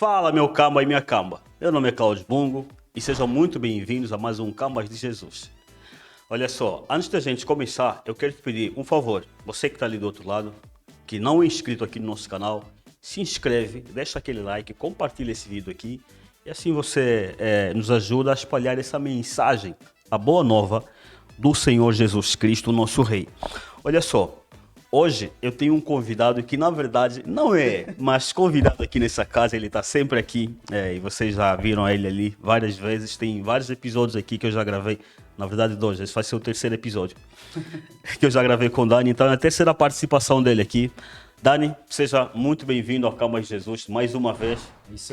Fala, meu camba e minha camba. Meu nome é Cláudio Bungo e sejam muito bem-vindos a mais um Cambas de Jesus. Olha só, antes da gente começar, eu quero te pedir um favor. Você que está ali do outro lado, que não é inscrito aqui no nosso canal, se inscreve, deixa aquele like, compartilha esse vídeo aqui e assim você nos ajuda a espalhar essa mensagem, a boa nova do Senhor Jesus Cristo, nosso Rei. Olha só. Hoje eu tenho um convidado que na verdade não é, mas convidado aqui nessa casa, ele está sempre aqui, e vocês já viram ele ali várias vezes, tem vários episódios aqui que eu já gravei, na verdade dois, esse vai ser o terceiro episódio que eu já gravei com o Dani, então é a terceira participação dele aqui. Dani, seja muito bem-vindo ao Cambas de Jesus mais uma vez,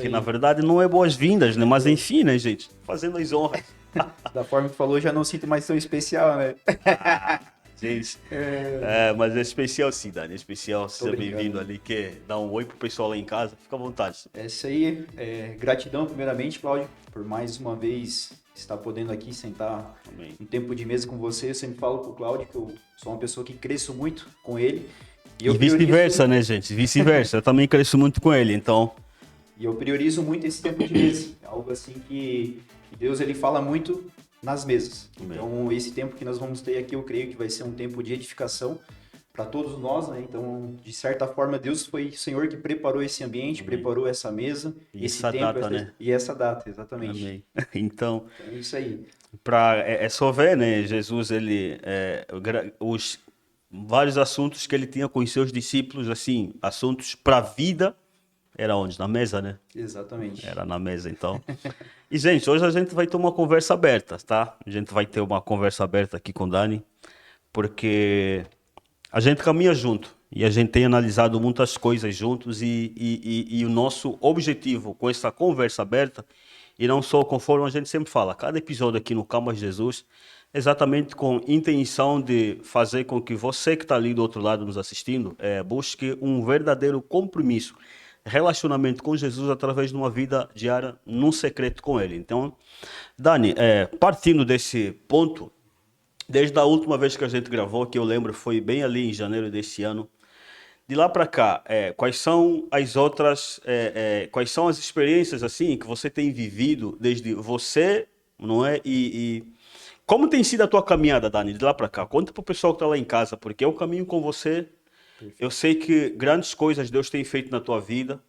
que na verdade não é boas-vindas, né? Mas enfim, né, gente, fazendo as honras. Da forma que falou, já não sinto mais tão especial, né? Gente, mas é especial sim, Dani, é especial, seja bem-vindo ali, quer dar um oi pro pessoal lá em casa, fica à vontade. É isso aí, gratidão primeiramente, Cláudio, por mais uma vez estar podendo aqui sentar um tempo de mesa com você. Eu sempre falo pro Cláudio que eu sou uma pessoa que cresço muito com ele. E vice-versa, né, gente? Vice-versa, eu também cresço muito com ele, então... E eu priorizo muito esse tempo de mesa, algo assim que Deus ele fala muito nas mesas. Amém. Então, esse tempo que nós vamos ter aqui, eu creio que vai ser um tempo de edificação para todos nós, né? Então, de certa forma, Deus foi o Senhor que preparou esse ambiente, Amém. Preparou essa mesa, E esse essa tempo, data, né? E essa data, exatamente. Amém. Então, É isso aí. é só ver, né? Jesus, ele, os vários assuntos que ele tinha com os seus discípulos, assim, assuntos para a vida, era onde? Na mesa, né? Exatamente. Era na mesa, então. E, gente, hoje a gente vai ter uma conversa aberta, tá? A gente vai ter uma conversa aberta aqui com o Dani, porque a gente caminha junto e a gente tem analisado muitas coisas juntos e o nosso objetivo com essa conversa aberta, e não só conforme a gente sempre fala, cada episódio aqui no Cambas de Jesus, exatamente com intenção de fazer com que você que está ali do outro lado nos assistindo, busque um verdadeiro compromisso, relacionamento com Jesus através de uma vida diária num secreto com Ele. Então, Dani, partindo desse ponto, desde a última vez que a gente gravou, que eu lembro foi bem ali em janeiro desse ano, de lá para cá, quais são as outras, quais são as experiências assim que você tem vivido desde você, não é? E como tem sido a tua caminhada, Dani, de lá para cá? Conta para o pessoal que está lá em casa, porque eu caminho com você. Eu sei que grandes coisas Deus tem feito na tua vida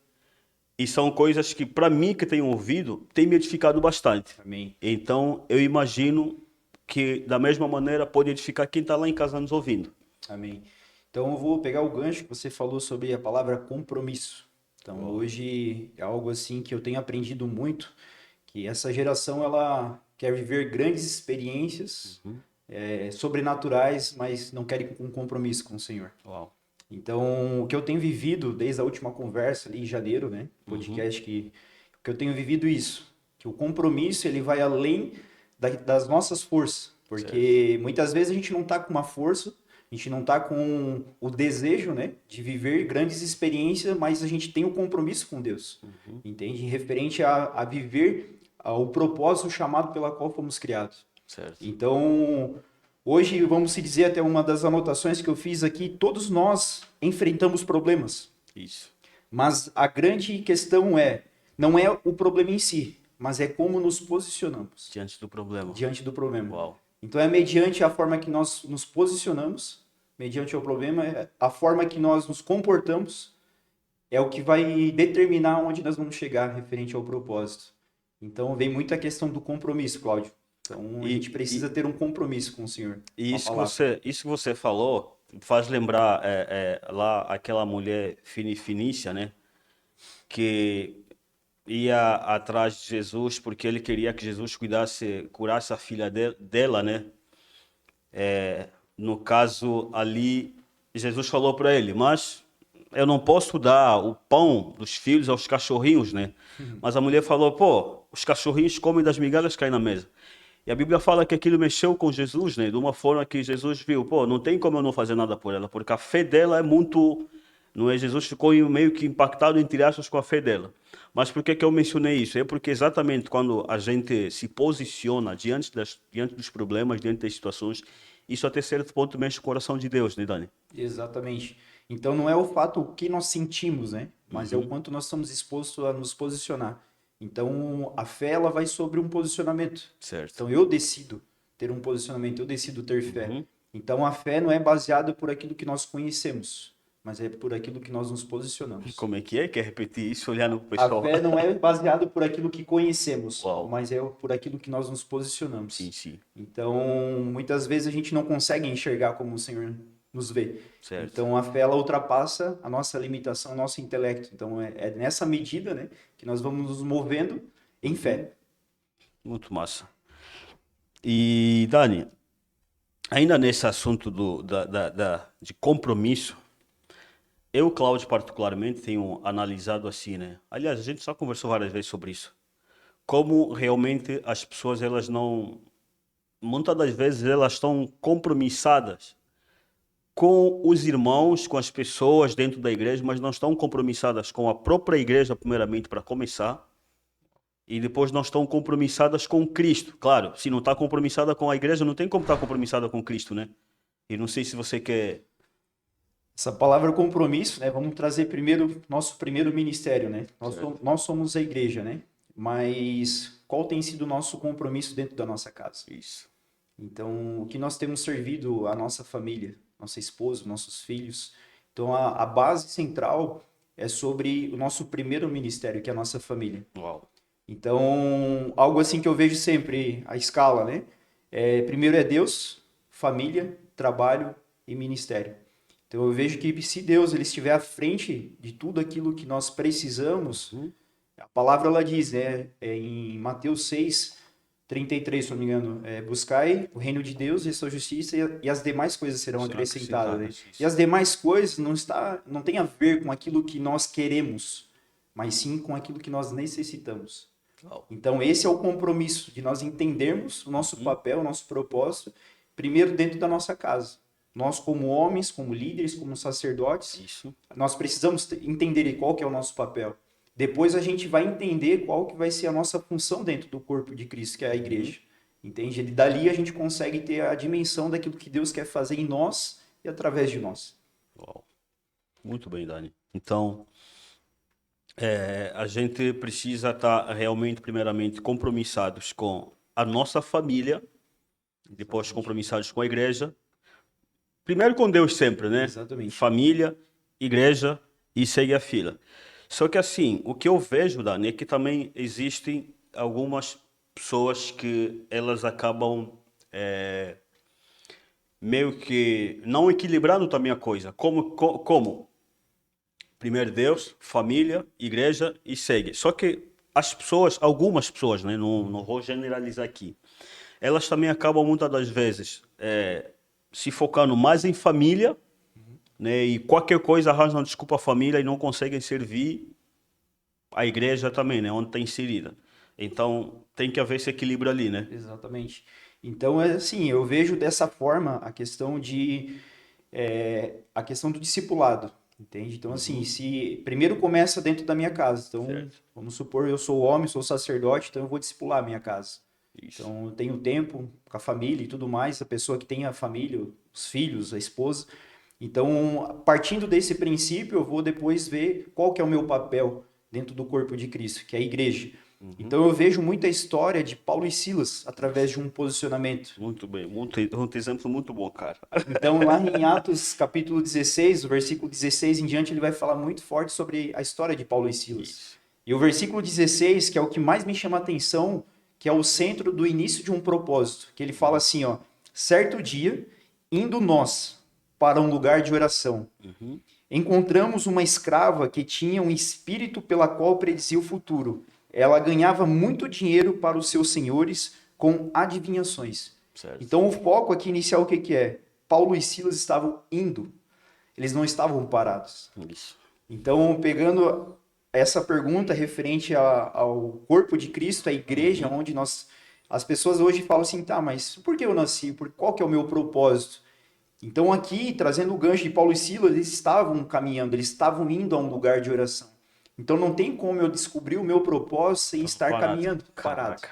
e são coisas que, para mim, que tenho ouvido, tem me edificado bastante. Amém. Então, eu imagino que, da mesma maneira, pode edificar quem está lá em casa nos ouvindo. Amém. Então, eu vou pegar o gancho que você falou sobre a palavra compromisso. Então, hoje é algo assim que eu tenho aprendido muito, que essa geração, ela quer viver grandes experiências sobrenaturais, mas não quer um compromisso com o Senhor. Uau. Então, o que eu tenho vivido desde a última conversa ali em janeiro, né, podcast, que eu tenho vivido isso, que o compromisso ele vai além das nossas forças, porque muitas vezes a gente não está com uma força, a gente não está com o desejo, né, de viver grandes experiências, mas a gente tem o compromisso com Deus, entende? Referente a viver o propósito chamado pela qual fomos criados. Certo. Então, hoje, vamos se dizer, até uma das anotações que eu fiz aqui, todos nós enfrentamos problemas. Isso. Mas a grande questão não é o problema em si, mas é como nos posicionamos Diante do problema. diante do problema. Uau. Então, é mediante a forma que nós nos posicionamos, mediante o problema, a forma que nós nos comportamos, é o que vai determinar onde nós vamos chegar referente ao propósito. Então, vem muito a questão do compromisso, Cláudio. Então, a gente precisa ter um compromisso com o Senhor. E isso que você falou faz lembrar lá aquela mulher finícia, né? Que ia atrás de Jesus porque ele queria que Jesus curasse a filha dela, né? No caso ali, Jesus falou para ele, mas eu não posso dar o pão dos filhos aos cachorrinhos, né? Mas a mulher falou, pô, os cachorrinhos comem das migalhas que caem na mesa. E a Bíblia fala que aquilo mexeu com Jesus, né? De uma forma que Jesus viu, pô, não tem como eu não fazer nada por ela, porque a fé dela é muito, não é? Jesus ficou meio que impactado, entre aspas, com a fé dela. Mas por que eu mencionei isso? É porque exatamente quando a gente se posiciona diante dos problemas, diante das situações, isso até certo ponto mexe com o coração de Deus, né, Dani? Exatamente. Então, não é o fato o que nós sentimos, né? mas é o quanto nós estamos dispostos a nos posicionar. Então, a fé, ela vai sobre um posicionamento. Certo. Então, eu decido ter um posicionamento, eu decido ter fé. Então, a fé não é baseada por aquilo que nós conhecemos, mas é por aquilo que nós nos posicionamos. Como é que é? Quer repetir isso olhando pro A pessoal? fé não é baseada por aquilo que conhecemos, Uau. mas é por aquilo que nós nos posicionamos. Sim, sim. Então, muitas vezes a gente não consegue enxergar como o Senhor nos vê. Certo. Então, a fé, ela ultrapassa a nossa limitação, o nosso intelecto. Então, é nessa medida, né, que nós vamos nos movendo em fé. Muito massa. E, Dani, ainda nesse assunto de compromisso, eu, Cláudio, particularmente, tenho analisado assim, né? Aliás, a gente só conversou várias vezes sobre isso. Como realmente as pessoas, elas não... Muitas das vezes, elas estão compromissadas com os irmãos, com as pessoas dentro da igreja, mas não estão compromissadas com a própria igreja, primeiramente, para começar. E depois não estão compromissadas com Cristo. Claro, se não está compromissada com a igreja, não tem como estar compromissada com Cristo, né? E não sei se você quer... Essa palavra compromisso, né? Vamos trazer primeiro nosso primeiro ministério, né? Nós somos a igreja, né? Mas qual tem sido o nosso compromisso dentro da nossa casa? Isso. Então, o que nós temos servido à nossa família, nossa esposa, nossos filhos. Então, a base central é sobre o nosso primeiro ministério, que é a nossa família. Uau. Então, algo assim que eu vejo sempre, a escala, né? Primeiro é Deus, família, trabalho e ministério. Então, eu vejo que se Deus ele estiver à frente de tudo aquilo que nós precisamos, a palavra ela diz, né? Em Mateus 6:33, se não me engano, buscai o reino de Deus e a sua justiça e as demais coisas serão acrescentadas. Né? E as demais coisas não tem a ver com aquilo que nós queremos, mas sim com aquilo que nós necessitamos. Então, esse é o compromisso de nós entendermos o nosso papel, o nosso propósito, primeiro dentro da nossa casa. Nós, como homens, como líderes, como sacerdotes, nós precisamos entender qual que é o nosso papel. Depois a gente vai entender qual que vai ser a nossa função dentro do corpo de Cristo, que é a igreja. Entende? E dali a gente consegue ter a dimensão daquilo que Deus quer fazer em nós e através de nós. Uau. Muito bem, Dani. Então, a gente precisa estar realmente, primeiramente, compromissados com a nossa família, depois compromissados com a igreja, primeiro com Deus sempre, né? Exatamente. Família, igreja e segue a fila. Só que assim, o que eu vejo, Dani, é que também existem algumas pessoas que elas acabam meio que não equilibrando também a coisa. Como? Primeiro Deus, família, igreja e segue. Só que as pessoas, algumas pessoas, né, não vou generalizar aqui, elas também acabam muitas das vezes se focando mais em família, né, e qualquer coisa arranjam uma desculpa à família e não conseguem servir a igreja também, né, onde está inserida. Então, tem que haver esse equilíbrio ali, né? Exatamente. Então, assim, eu vejo dessa forma a questão do discipulado, entende? Então, assim, se primeiro começa dentro da minha casa. Então, vamos supor, eu sou homem, sou sacerdote, então eu vou discipular a minha casa. Isso. Então, eu tenho tempo com a família e tudo mais, a pessoa que tem a família, os filhos, a esposa. Então, partindo desse princípio, eu vou depois ver qual que é o meu papel dentro do corpo de Cristo, que é a igreja. Então, eu vejo muita história de Paulo e Silas através de um posicionamento. Muito bem, um exemplo muito bom, cara. Então, lá em Atos, capítulo 16, o versículo 16 em diante, ele vai falar muito forte sobre a história de Paulo e Silas. Isso. E o versículo 16, que é o que mais me chama a atenção, que é o centro do início de um propósito, que ele fala assim, ó, certo dia, indo nós para um lugar de oração, encontramos uma escrava que tinha um espírito pela qual predizia o futuro. Ela ganhava muito dinheiro para os seus senhores com adivinhações. Certo. Então, o foco aqui inicial, o que é? Paulo e Silas estavam indo. Eles não estavam parados. Isso. Então, pegando essa pergunta referente ao corpo de Cristo, a igreja, onde as pessoas hoje falam assim, tá, mas por que eu nasci? Qual que é o meu propósito? Então, aqui, trazendo o gancho de Paulo e Silas, eles estavam caminhando, eles estavam indo a um lugar de oração. Então, não tem como eu descobrir o meu propósito sem estar caminhando parado.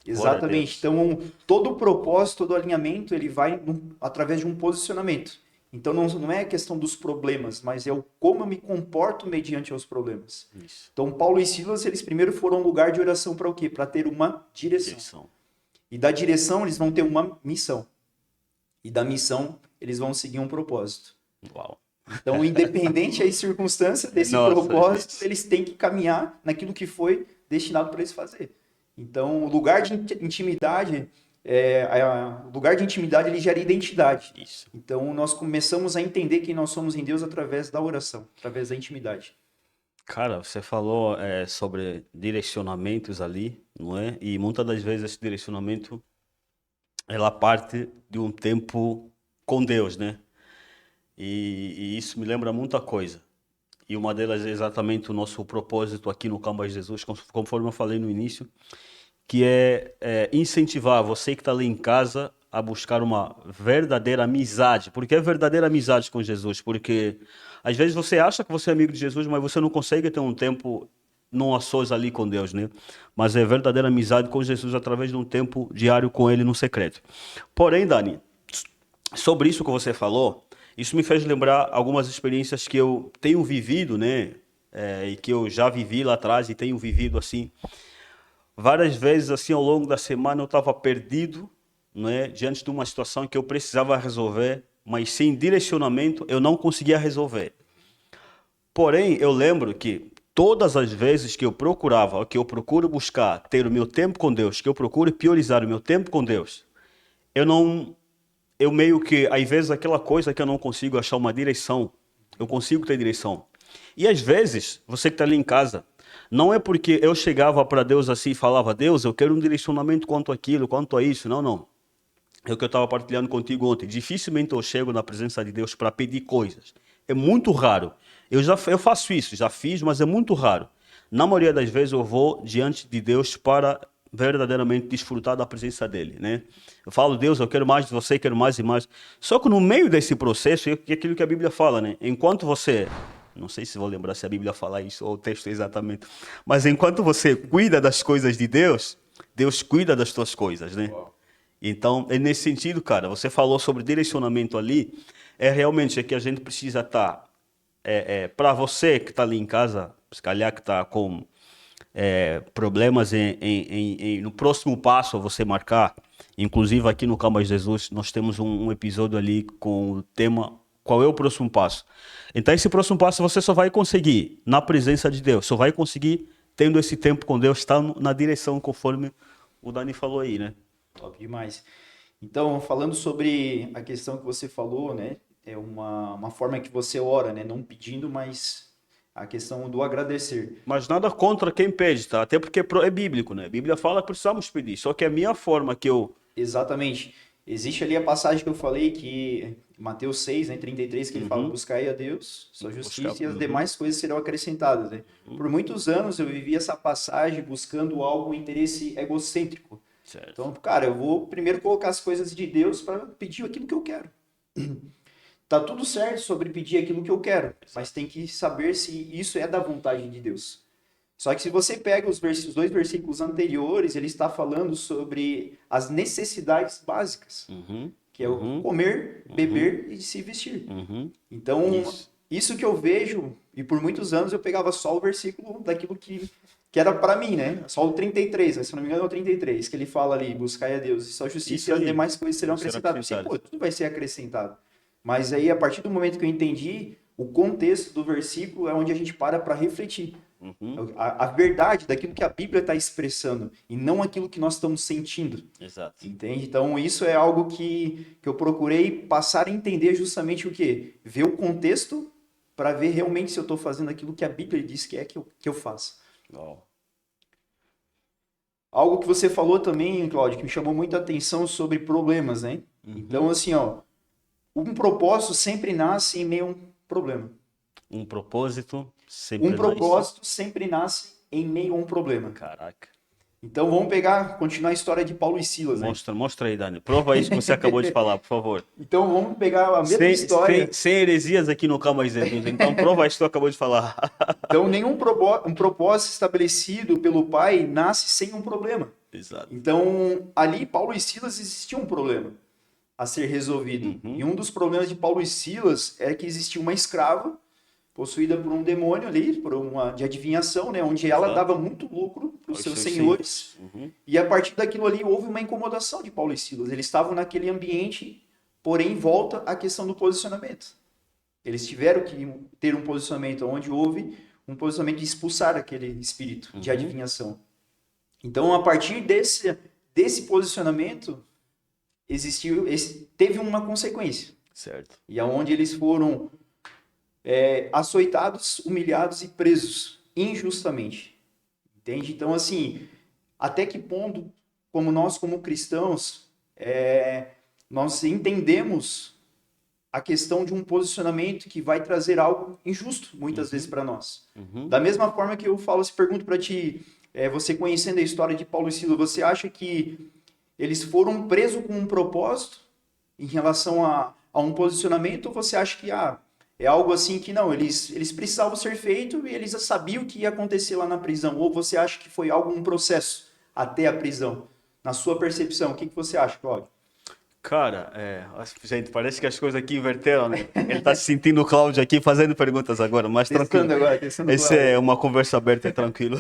Exatamente. Então, todo o propósito, todo o alinhamento, ele vai através de um posicionamento. Então não é a questão dos problemas, mas é o como eu me comporto mediante aos problemas. Isso. Então Paulo e Silas, eles primeiro foram um lugar de oração para o quê? Para ter uma direção. Direção. E da direção eles vão ter uma missão. E da missão eles vão seguir um propósito. Uau. Então, independente das circunstâncias desse Nossa, propósito, gente. eles têm que caminhar naquilo que foi destinado para eles fazer. Então, o lugar de intimidade, o lugar de intimidade ele gera identidade. Isso. Então, nós começamos a entender quem nós somos em Deus através da oração, através da intimidade. Cara, você falou sobre direcionamentos ali, não é? E muitas das vezes esse direcionamento ela parte de um tempo com Deus, né? E isso me lembra muita coisa. E uma delas é exatamente o nosso propósito aqui no Cambas Jesus, conforme eu falei no início, que é incentivar você que está ali em casa a buscar uma verdadeira amizade. Por que é verdadeira amizade com Jesus? Porque às vezes você acha que você é amigo de Jesus, mas você não consegue ter um tempo não a sós ali com Deus, né? Mas é verdadeira amizade com Jesus através de um tempo diário com Ele no secreto. Porém, Dani, sobre isso que você falou, isso me fez lembrar algumas experiências que eu tenho vivido, né? E que eu já vivi lá atrás e tenho vivido assim. Várias vezes, assim, ao longo da semana, eu estava perdido, né? Diante de uma situação que eu precisava resolver, mas sem direcionamento eu não conseguia resolver. Porém, eu lembro que todas as vezes que eu procurava, que eu procuro buscar ter o meu tempo com Deus, que eu procuro priorizar o meu tempo com Deus, eu meio que, às vezes, aquela coisa que eu não consigo achar uma direção, eu consigo ter direção. E às vezes, você que está ali em casa, não é porque eu chegava para Deus assim e falava, Deus, eu quero um direcionamento quanto àquilo, quanto a isso. Não, não. É o que eu estava partilhando contigo ontem. Dificilmente eu chego na presença de Deus para pedir coisas. É muito raro. Eu faço isso, já fiz, mas é muito raro. Na maioria das vezes eu vou diante de Deus para verdadeiramente desfrutar da presença dele, né? Eu falo, Deus, eu quero mais de você, quero mais e mais. Só que no meio desse processo, é aquilo que a Bíblia fala, né? Enquanto você, não sei se vou lembrar se a Bíblia fala isso ou o texto exatamente, mas enquanto você cuida das coisas de Deus, Deus cuida das tuas coisas, né? Então, é nesse sentido, cara, você falou sobre direcionamento ali, realmente que a gente precisa estar, para você que está ali em casa, se calhar que está com problemas no próximo passo a você marcar, inclusive aqui no Cambas Jesus, nós temos um episódio ali com o tema qual é o próximo passo. Então, esse próximo passo você só vai conseguir na presença de Deus, só vai conseguir tendo esse tempo com Deus, está na direção conforme o Dani falou aí, né? Top demais. Então, falando sobre a questão que você falou, né? É uma forma que você ora, né? Não pedindo, mas a questão do agradecer. Mas nada contra quem pede, tá? Até porque é bíblico, né? A Bíblia fala que precisamos pedir. Só que a minha forma que eu... Exatamente. Existe ali a passagem que eu falei, que Mateus 6, né, 33, que ele fala, buscai a Deus, sua justiça e as demais coisas serão acrescentadas, né? Por muitos anos eu vivi essa passagem buscando algo, um interesse egocêntrico. Certo. Então, cara, eu vou primeiro colocar as coisas de Deus para pedir aquilo que eu quero. Tá tudo certo sobre pedir aquilo que eu quero, mas tem que saber se isso é da vontade de Deus. Só que se você pega os dois versículos anteriores, ele está falando sobre as necessidades básicas, que é o comer, beber e se vestir. Então, isso que eu vejo, e por muitos anos eu pegava só o versículo daquilo que era para mim, né? Só o 33, se não me engano é o 33, que ele fala ali, buscai a Deus, e só justiça e as demais coisas serão acrescentadas. Sim, pô, tudo vai ser acrescentado. Mas aí, a partir do momento que eu entendi, o contexto do versículo é onde a gente para refletir. A verdade daquilo que a Bíblia está expressando e não aquilo que nós estamos sentindo. Exato. Entende? Então, isso é algo que eu procurei passar a entender justamente o quê? Ver o contexto para ver realmente se eu estou fazendo aquilo que a Bíblia diz que é que eu faço. Oh. Algo que você falou também, Cláudio, que me chamou muita atenção sobre problemas, né? Então, assim, ó, um propósito sempre nasce em meio a um problema. Um propósito sempre sempre nasce em meio a um problema. Caraca. Então vamos continuar a história de Paulo e Silas, né? Mostra aí, Dani. Prova isso que você acabou de falar, por favor. Então vamos pegar a mesma história. Sem heresias aqui no Cambas Jesus. Então prova isso que você acabou de falar. Então nenhum propósito estabelecido pelo Pai nasce sem um problema. Exato. Então ali Paulo e Silas existia um problema. a ser resolvido. E um dos problemas de Paulo e Silas é que existia uma escrava possuída por um demônio ali, por uma de adivinhação, né, onde ela dava muito lucro para os seus senhores. E a partir daquilo ali houve uma incomodação de Paulo e Silas. Eles estavam naquele ambiente, porém volta à questão do posicionamento. Eles tiveram que ter um posicionamento onde houve um posicionamento de expulsar aquele espírito de adivinhação. Então, a partir desse posicionamento, teve uma consequência. Certo. E aonde eles foram açoitados, humilhados e presos injustamente. Entende? Então, assim, até que ponto, como nós, como cristãos, nós entendemos a questão de um posicionamento que vai trazer algo injusto, muitas vezes, para nós. Da mesma forma que eu pergunto para ti, você conhecendo a história de Paulo e Silas, você acha que eles foram presos com um propósito em relação a um posicionamento, ou você acha que é algo assim que não, eles precisavam ser feito e eles já sabiam o que ia acontecer lá na prisão, ou você acha que foi um processo até a prisão? Na sua percepção, o que você acha, Cláudio? Cara, gente, parece que as coisas aqui inverteram, né? Ele tá se sentindo o Cláudio aqui fazendo perguntas agora, mas tranquilo. Testando Esse é uma conversa aberta, é tranquilo.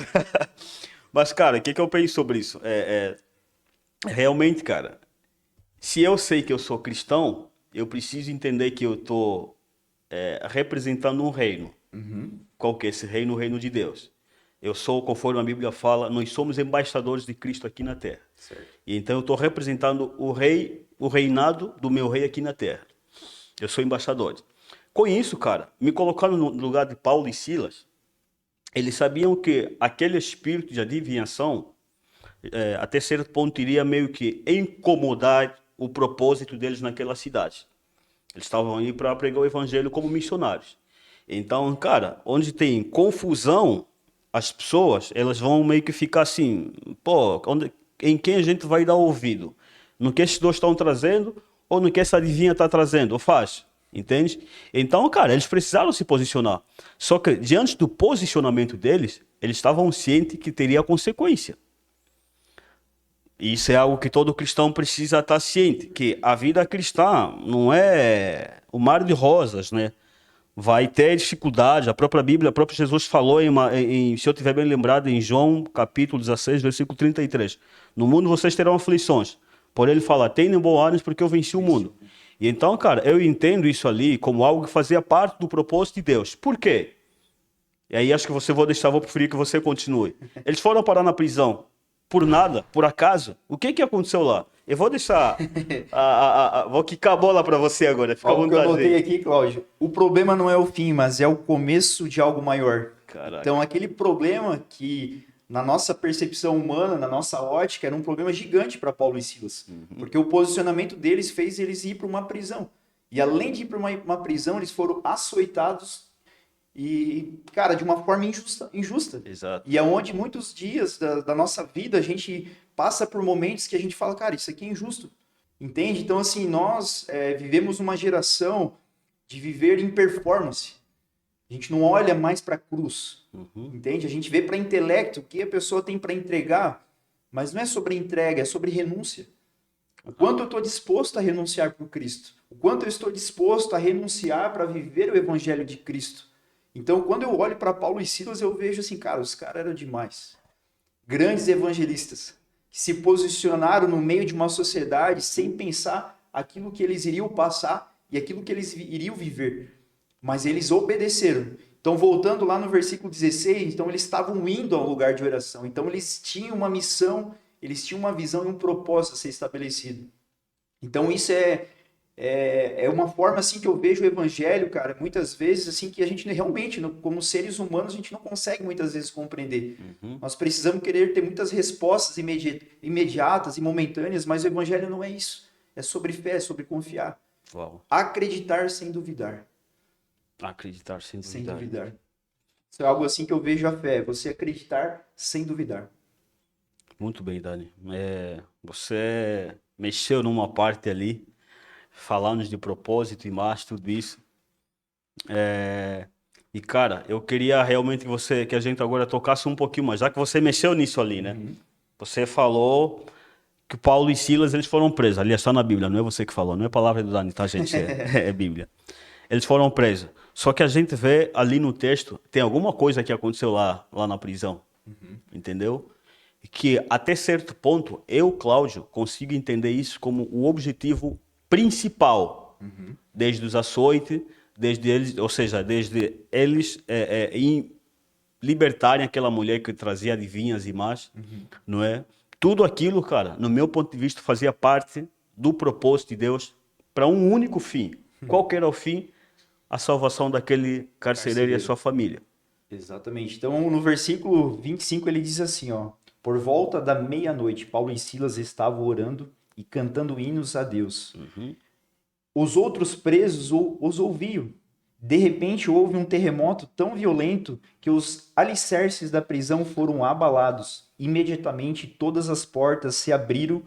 Mas, cara, o que eu penso sobre isso? Realmente, cara, se eu sei que eu sou cristão, eu preciso entender que eu tô representando um reino. Qual que é esse reino? O reino de Deus. Eu sou, conforme a Bíblia fala, nós somos embaixadores de Cristo aqui na Terra. Certo. E então eu estou representando o reinado do meu rei aqui na Terra. Eu sou embaixador. Com isso, cara, me colocando no lugar de Paulo e Silas, eles sabiam que aquele espírito de adivinhação, até certo ponto, iria meio que incomodar o propósito deles naquela cidade. Eles estavam aí para pregar o evangelho como missionários. Então, cara, onde tem confusão, as pessoas, elas vão meio que ficar assim, pô, em quem a gente vai dar ouvido? No que esses dois estão trazendo ou no que essa adivinha está trazendo? Ou faz? Entende? Então, cara, eles precisaram se posicionar. Só que, diante do posicionamento deles, eles estavam cientes que teria consequência. E isso é algo que todo cristão precisa estar ciente, que a vida cristã não é o mar de rosas, né? Vai ter dificuldade. A própria Bíblia, o próprio Jesus falou, se eu estiver bem lembrado, em João capítulo 16, versículo 33. No mundo vocês terão aflições. Porém ele fala, tenham bom ânimo porque eu venci o mundo. E então, cara, eu entendo isso ali como algo que fazia parte do propósito de Deus. Por quê? E aí acho que vou preferir que você continue. Eles foram parar na prisão por nada, por acaso. O que aconteceu lá? Eu vou deixar, vou quicar a bola para você agora. Fica à vontade. O que eu notei aqui, Cláudio, o problema não é o fim, mas é o começo de algo maior. Caraca. Então, aquele problema que, na nossa percepção humana, na nossa ótica, era um problema gigante para Paulo e Silas. Porque o posicionamento deles fez eles ir para uma prisão. E além de ir para uma prisão, eles foram açoitados e, cara, de uma forma injusta. Exato. E é onde muitos dias da nossa vida a gente passa por momentos que a gente fala, cara, isso aqui é injusto. Entende? Então, assim, nós vivemos uma geração de viver em performance. A gente não olha mais para a cruz. Entende? A gente vê para intelecto o que a pessoa tem para entregar, mas não é sobre entrega, é sobre renúncia. O quanto eu estou disposto a renunciar por Cristo. O quanto eu estou disposto a renunciar para viver o evangelho de Cristo. Então, quando eu olho para Paulo e Silas, eu vejo assim, cara, os caras eram demais. Grandes evangelistas que se posicionaram no meio de uma sociedade sem pensar aquilo que eles iriam passar e aquilo que eles iriam viver. Mas eles obedeceram. Então, voltando lá no versículo 16, então eles estavam indo ao lugar de oração. Então, eles tinham uma missão, eles tinham uma visão e um propósito a ser estabelecido. Então, isso é uma forma assim que eu vejo o evangelho, cara, muitas vezes assim que a gente realmente, como seres humanos, a gente não consegue muitas vezes compreender. Nós precisamos querer ter muitas respostas imediatas e momentâneas, mas o evangelho não é isso. É sobre fé, é sobre confiar. Uau. Acreditar sem duvidar. Acreditar sem duvidar. Sem duvidar. Isso é algo assim que eu vejo a fé, você acreditar sem duvidar. Muito bem, Dani. Você mexeu numa parte ali, falando de propósito e mais, tudo isso. E, cara, eu queria realmente que a gente agora tocasse um pouquinho mais, já que você mexeu nisso ali, né? Você falou que Paulo e Silas eles foram presos. Ali está na Bíblia, não é você que falou, não é palavra do Dani, tá, gente? É Bíblia. Eles foram presos. Só que a gente vê ali no texto, tem alguma coisa que aconteceu lá na prisão. Entendeu? Que até certo ponto, eu, Cláudio, consigo entender isso como o objetivo principal. Desde os açoites, desde eles, ou seja, desde eles libertarem aquela mulher que trazia adivinhas e más, não é? Tudo aquilo, cara, no meu ponto de vista, fazia parte do propósito de Deus para um único fim. Qual que era o fim? A salvação daquele carcereiro e a sua família. Exatamente. Então, no versículo 25, ele diz assim, ó: por volta da meia-noite, Paulo e Silas estavam orando e cantando hinos a Deus. Os outros presos os ouviam. De repente, houve um terremoto tão violento que os alicerces da prisão foram abalados. Imediatamente, todas as portas se abriram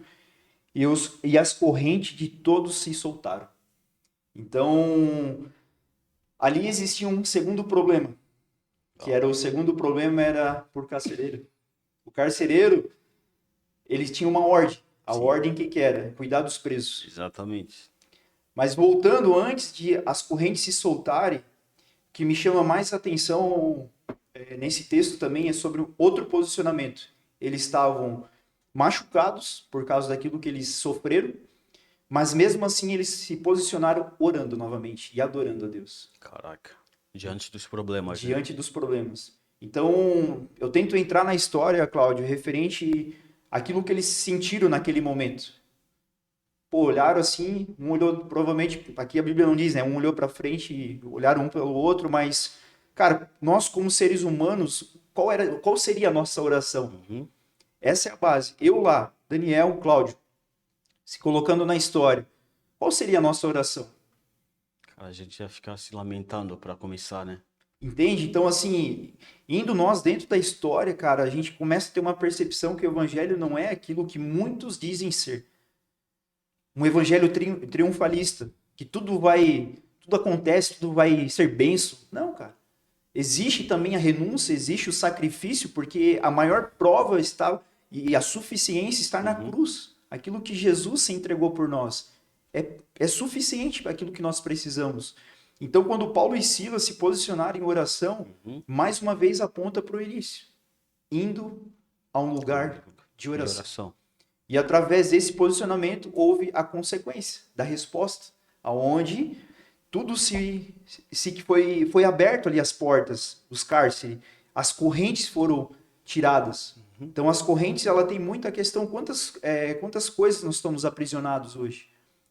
e as correntes de todos se soltaram. Então, ali existia um segundo problema, que era o segundo problema era por carcereiro. O carcereiro, eles tinham uma ordem. A ordem que era? Cuidar dos presos. Exatamente. Mas voltando antes de as correntes se soltarem, o que me chama mais atenção nesse texto também é sobre outro posicionamento. Eles estavam machucados por causa daquilo que eles sofreram, mas mesmo assim eles se posicionaram orando novamente e adorando a Deus. Caraca. Diante dos problemas. Diante dos problemas. Então, eu tento entrar na história, Cláudio, referente àquilo que eles sentiram naquele momento. Pô, olharam assim, um olhou, provavelmente, aqui a Bíblia não diz, né? Um olhou para frente e olharam um pelo outro, mas, cara, nós como seres humanos, qual seria a nossa oração? Essa é a base. Eu lá, Daniel, Cláudio, se colocando na história, qual seria a nossa oração? Cara, a gente ia ficar se lamentando para começar, né? Entende? Então, assim, indo nós dentro da história, cara, a gente começa a ter uma percepção que o evangelho não é aquilo que muitos dizem ser. Um evangelho triunfalista, que tudo acontece, tudo vai ser bênção. Não, cara. Existe também a renúncia, existe o sacrifício, porque a maior prova está e a suficiência está na cruz. Aquilo que Jesus se entregou por nós é suficiente para aquilo que nós precisamos. Então, quando Paulo e Silas se posicionaram em oração, mais uma vez aponta para o início, indo a um lugar de oração. E através desse posicionamento houve a consequência da resposta, aonde tudo foi aberto ali as portas, os cárceres, as correntes foram tiradas. Então as correntes, ela tem muita questão, quantas coisas nós estamos aprisionados hoje.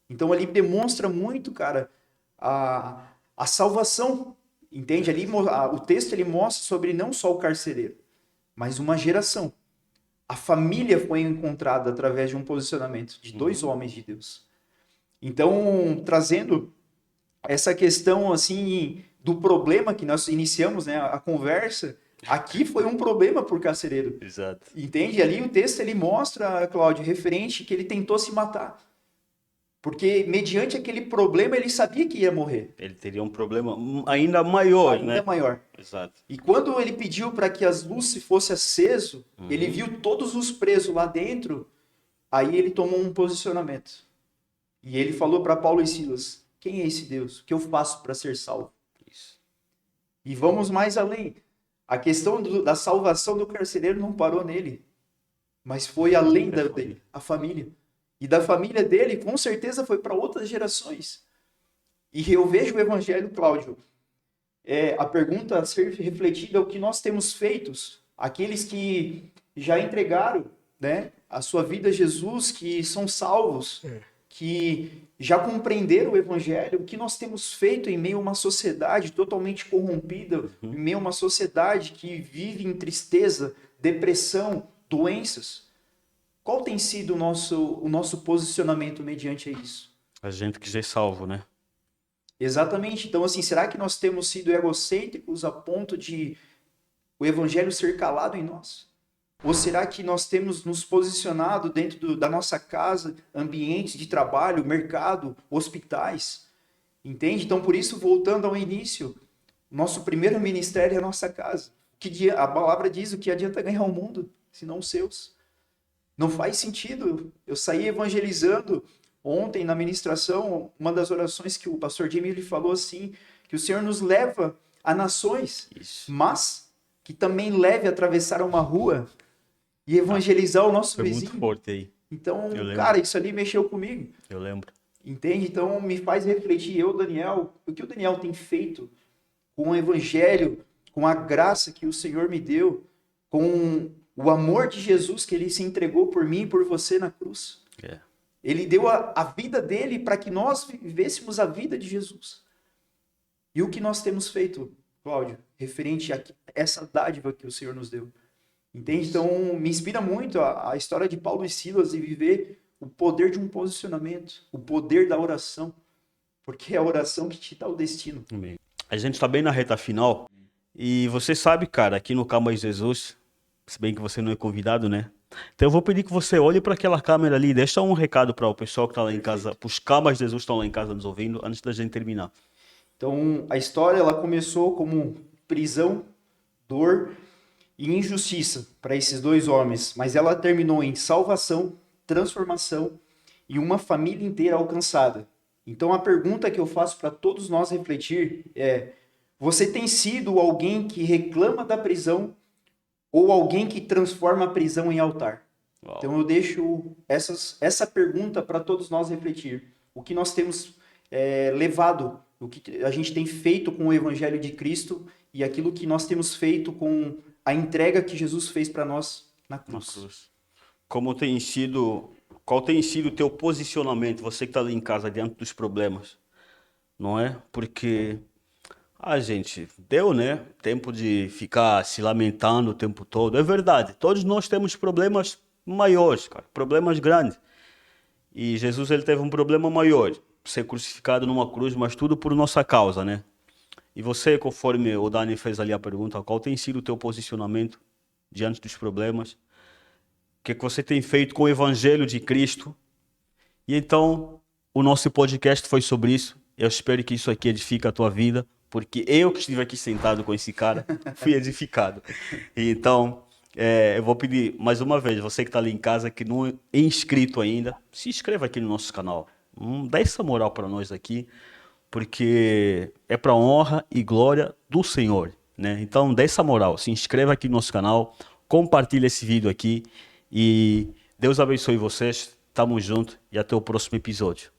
Então ali demonstra muito, cara, a salvação, entende? Ali o texto ele mostra sobre não só o carcereiro, mas uma geração. A família foi encontrada através de um posicionamento de dois homens de Deus. Então, trazendo essa questão assim do problema que nós iniciamos, né, a conversa, aqui foi um problema por carcereiro. Exato. Entende? Ali o texto ele mostra, Cláudio, referente que ele tentou se matar. Porque mediante aquele problema ele sabia que ia morrer. Ele teria um problema ainda maior, né? Ainda maior. Exato. E quando ele pediu para que as luzes fossem acesas, ele viu todos os presos lá dentro, aí ele tomou um posicionamento. E ele falou para Paulo e Silas: quem é esse Deus? O que eu faço para ser salvo? Isso. E vamos mais além. A questão da salvação do carcereiro não parou nele, mas foi além dele, a família. E da família dele, com certeza, foi para outras gerações. E eu vejo o evangelho, Cláudio, a pergunta a ser refletida é o que nós temos feito, aqueles que já entregaram, né, a sua vida a Jesus, que são salvos, que já compreenderam o evangelho, o que nós temos feito em meio a uma sociedade totalmente corrompida, em meio a uma sociedade que vive em tristeza, depressão, doenças. Qual tem sido o nosso posicionamento mediante a isso? A gente quer ser salvo, né? Exatamente. Então, assim, será que nós temos sido egocêntricos a ponto de o evangelho ser calado em nós? Ou será que nós temos nos posicionado dentro da nossa casa, ambientes de trabalho, mercado, hospitais? Entende? Então, por isso, voltando ao início, nosso primeiro ministério é a nossa casa. A palavra diz: o que adianta ganhar o mundo, se não os seus? Não faz sentido. Eu saí evangelizando ontem na ministração, uma das orações que o pastor Jimmy ele falou assim, que o Senhor nos leva a nações, Isso. mas que também leve a atravessar uma rua e evangelizar o nosso Foi muito vizinho. forte aí. Então, Eu lembro. cara, isso ali mexeu comigo. Eu lembro. Entende? Então, me faz refletir, eu, Daniel, o que o Daniel tem feito com o evangelho, com a graça que o Senhor me deu, com o amor de Jesus que ele se entregou por mim e por você na cruz. É. Ele deu a vida dele para que nós vivêssemos a vida de Jesus. E o que nós temos feito, Cláudio, referente a essa dádiva que o Senhor nos deu. Entende? Então, me inspira muito a história de Paulo e Silas e viver o poder de um posicionamento, o poder da oração, porque é a oração que te dá o destino. Amém. A gente está bem na reta final e você sabe, cara, aqui no Calma de Jesus, se bem que você não é convidado, né? Então eu vou pedir que você olhe para aquela câmera ali, deixa um recado para o pessoal que está lá em casa, para os Calmas de Jesus que estão lá em casa nos ouvindo, antes da gente terminar. Então, a história ela começou como prisão, dor e injustiça para esses dois homens, mas ela terminou em salvação, transformação e uma família inteira alcançada. Então a pergunta que eu faço para todos nós refletir é: você tem sido alguém que reclama da prisão ou alguém que transforma a prisão em altar? Uau. Então eu deixo essa pergunta para todos nós refletir. O que nós temos levado, o que a gente tem feito com o Evangelho de Cristo e aquilo que nós temos feito com a entrega que Jesus fez para nós na cruz. Como tem sido, qual tem sido o teu posicionamento, você que está ali em casa, diante dos problemas, não é? Porque, gente, deu, né? Tempo de ficar se lamentando o tempo todo. É verdade, todos nós temos problemas maiores, cara, problemas grandes. E Jesus, ele teve um problema maior, ser crucificado numa cruz, mas tudo por nossa causa, né? E você, conforme o Dani fez ali a pergunta, qual tem sido o teu posicionamento diante dos problemas? O que você tem feito com o Evangelho de Cristo? E então, o nosso podcast foi sobre isso. Eu espero que isso aqui edifique a tua vida, porque eu que estive aqui sentado com esse cara, fui edificado. E então, eu vou pedir mais uma vez, você que está ali em casa, que não é inscrito ainda, se inscreva aqui no nosso canal. Dá essa moral para nós aqui, porque é para honra e glória do Senhor, né? Então, dê essa moral, se inscreva aqui no nosso canal, compartilhe esse vídeo aqui e Deus abençoe vocês. Tamo junto e até o próximo episódio.